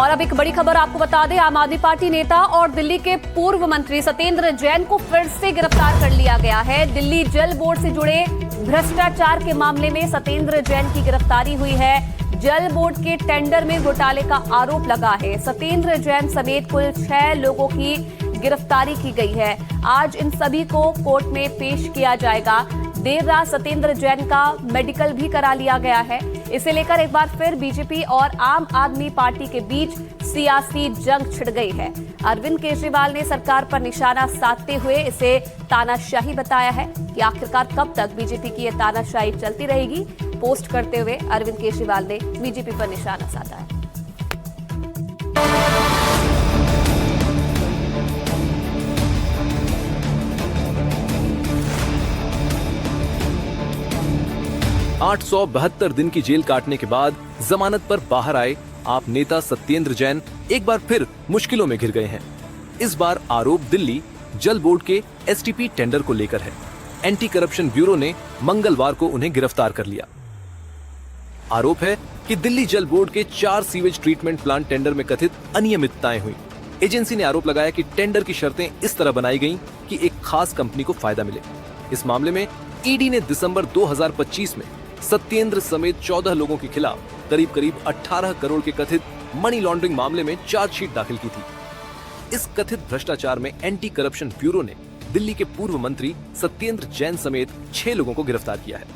और अब एक बड़ी खबर आपको बता दें, आम आदमी पार्टी नेता और दिल्ली के पूर्व मंत्री सत्येंद्र जैन को फिर से गिरफ्तार कर लिया गया है। दिल्ली जल बोर्ड से जुड़े भ्रष्टाचार के मामले में सत्येंद्र जैन की गिरफ्तारी हुई है। जल बोर्ड के टेंडर में घोटाले का आरोप लगा है। सत्येंद्र जैन समेत कुल 6 लोगों की गिरफ्तारी की गई है। आज इन सभी को कोर्ट में पेश किया जाएगा। देर रात सत्येंद्र जैन का मेडिकल भी करा लिया गया है। इसे लेकर एक बार फिर बीजेपी और आम आदमी पार्टी के बीच सियासी जंग छिड़ गई है। अरविंद केजरीवाल ने सरकार पर निशाना साधते हुए इसे तानाशाही बताया है कि आखिरकार कब तक बीजेपी की ये तानाशाही चलती रहेगी। पोस्ट करते हुए अरविंद केजरीवाल ने बीजेपी पर निशाना साधा है। आठ 872 दिन की जेल काटने के बाद जमानत पर बाहर आए आप नेता सत्येंद्र जैन एक बार फिर मुश्किलों में घिर गए हैं। इस बार आरोप दिल्ली जल बोर्ड के एसटीपी टेंडर को लेकर है। एंटी करप्शन ब्यूरो ने मंगलवार को उन्हें गिरफ्तार कर लिया। आरोप है कि दिल्ली जल बोर्ड के 4 सीवेज ट्रीटमेंट प्लांट टेंडर में कथित अनियमितताएं हुई। एजेंसी ने आरोप लगाया कि टेंडर की शर्तें इस तरह बनाई गईं कि एक खास कंपनी को फायदा मिले। इस मामले में ईडी ने दिसंबर 2025 में सत्येंद्र समेत 14 लोगों के खिलाफ करीब 18 करोड़ के कथित मनी लॉन्ड्रिंग मामले में चार्जशीट दाखिल की थी। इस कथित भ्रष्टाचार में एंटी करप्शन ब्यूरो ने दिल्ली के पूर्व मंत्री सत्येंद्र जैन समेत 6 लोगों को गिरफ्तार किया है,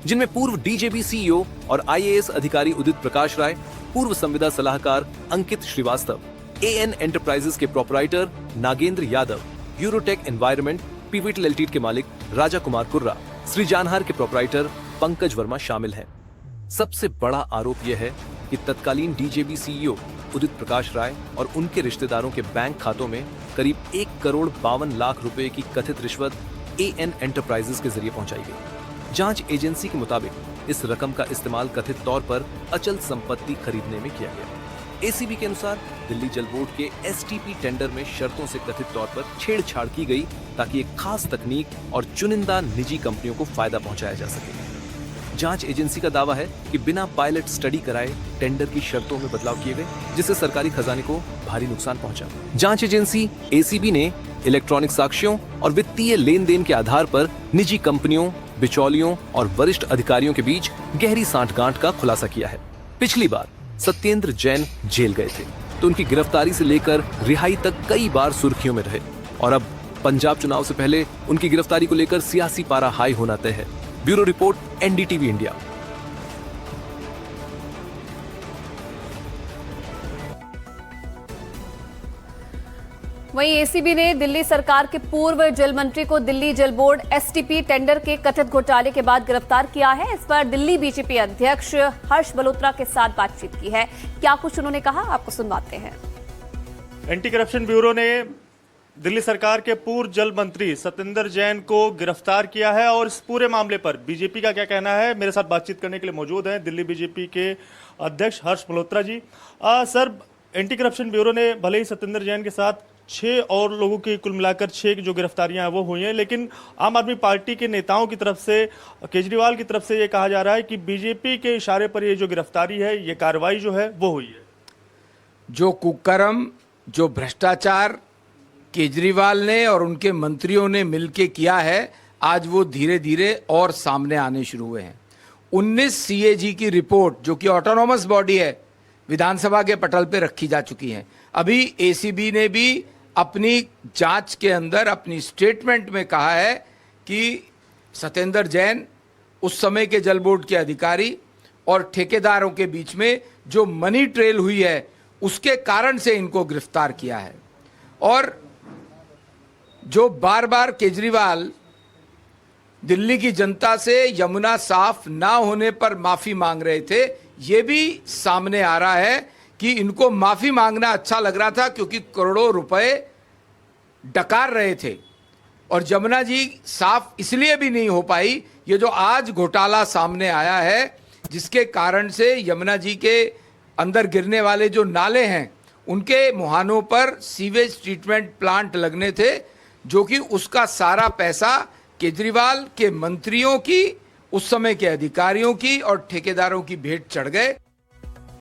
जिनमें पूर्व डीजेबी सीईओ और आईएएस अधिकारी उदित प्रकाश राय, पूर्व संविदा सलाहकार अंकित श्रीवास्तव, एएन एंटरप्राइजेस के proprietor Nagendra Yadav, Eurotech environment Pvt limited के मालिक राजा कुमार कुर्रा, सृजानहार के प्रोपराइटर पंकज वर्मा शामिल हैं। सबसे बड़ा आरोप यह है कि तत्कालीन डीजेबी सीईओ उदित प्रकाश राय और उनके रिश्तेदारों के बैंक खातों में करीब 1 करोड़ 52 लाख रुपए की कथित रिश्वत एएन एंटरप्राइजेस के जरिए पहुंचाई गई। जांच एजेंसी के मुताबिक इस रकम का इस्तेमाल कथित तौर पर अचल संपत्ति खरीदने में किया गया। एसीबी के अनुसार दिल्ली जल बोर्ड के एसटीपी टेंडर में शर्तों से कथित तौर पर छेड़छाड़ की गई ताकि एक खास तकनीक और चुनिंदा निजी कंपनियों को फायदा पहुंचाया जा सके। जांच एजेंसी का दावा है कि बिना पायलट स्टडी कराए टेंडर की शर्तों में बदलाव किए गए, जिससे सरकारी खजाने को भारी नुकसान पहुंचा। जांच एजेंसी एसीबी ने इलेक्ट्रॉनिक साक्ष्यों और वित्तीय लेन देन के आधार पर निजी कंपनियों, बिचौलियों और वरिष्ठ अधिकारियों के बीच गहरी सांठगांठ का खुलासा किया है। पिछली बार सत्येंद्र जैन जेल गए थे तो उनकी गिरफ्तारी से लेकर रिहाई तक कई बार सुर्खियों में रहे और अब पंजाब चुनाव से पहले उनकी गिरफ्तारी को लेकर सियासी पारा हाई होना तय है। Bureau report NDTV India. वहीं एसीबी ने दिल्ली सरकार के पूर्व जल मंत्री को दिल्ली जल बोर्ड एसटीपी टेंडर के कथित घोटाले के बाद गिरफ्तार किया है। इस पर दिल्ली बीजेपी अध्यक्ष हर्ष मल्होत्रा के साथ बातचीत की है। क्या कुछ उन्होंने कहा, आपको सुनवाते हैं। एंटी करप्शन ब्यूरो ने दिल्ली सरकार के पूर्व जल मंत्री सत्येंद्र जैन को गिरफ्तार किया है और इस पूरे मामले पर बीजेपी का क्या कहना है, मेरे साथ बातचीत करने के लिए मौजूद हैं दिल्ली बीजेपी के अध्यक्ष हर्ष Malhotra ji. Sir, anti corruption bureau ने भले ही सत्येंद्र जैन के साथ 6 और लोगों की कुल मिलाकर 6 जो गिरफ्तारियां हैं वो हुई हैं, लेकिन आम आदमी पार्टी के नेताओं की तरफ से, केजरीवाल की तरफ से ये कहा जा रहा है कि बीजेपी के इशारे पर ये जो गिरफ्तारी है, ये कार्रवाई जो है वो हुई है। जो कुकर्म, जो भ्रष्टाचार केजरीवाल ने और उनके मंत्रियों ने मिलके किया है, आज वो धीरे धीरे और सामने आने शुरू हुए हैं। 19 सीएजी की रिपोर्ट, जो कि ऑटोनॉमस बॉडी है, विधानसभा के पटल पे रखी जा चुकी है। अभी एसीबी ने भी अपनी जांच के अंदर अपनी स्टेटमेंट में कहा है कि सत्येंद्र जैन उस समय के जल बोर्ड के अधिकारी और ठेकेदारों के बीच में जो मनी ट्रेल हुई है उसके कारण से इनको गिरफ्तार किया है। और जो बार बार केजरीवाल दिल्ली की जनता से यमुना साफ ना होने पर माफी मांग रहे थे, ये भी सामने आ रहा है कि इनको माफी मांगना अच्छा लग रहा था क्योंकि करोड़ों रुपए डकार रहे थे और यमुना जी साफ इसलिए भी नहीं हो पाई। ये जो आज घोटाला सामने आया है, जिसके कारण से यमुना जी के अंदर गिरने वाले जो नाले हैं उनके मुहानों पर सीवेज ट्रीटमेंट प्लांट लगने थे, जो कि उसका सारा पैसा केजरीवाल के मंत्रियों की, उस समय के अधिकारियों की और ठेकेदारों की भेंट चढ़ गए।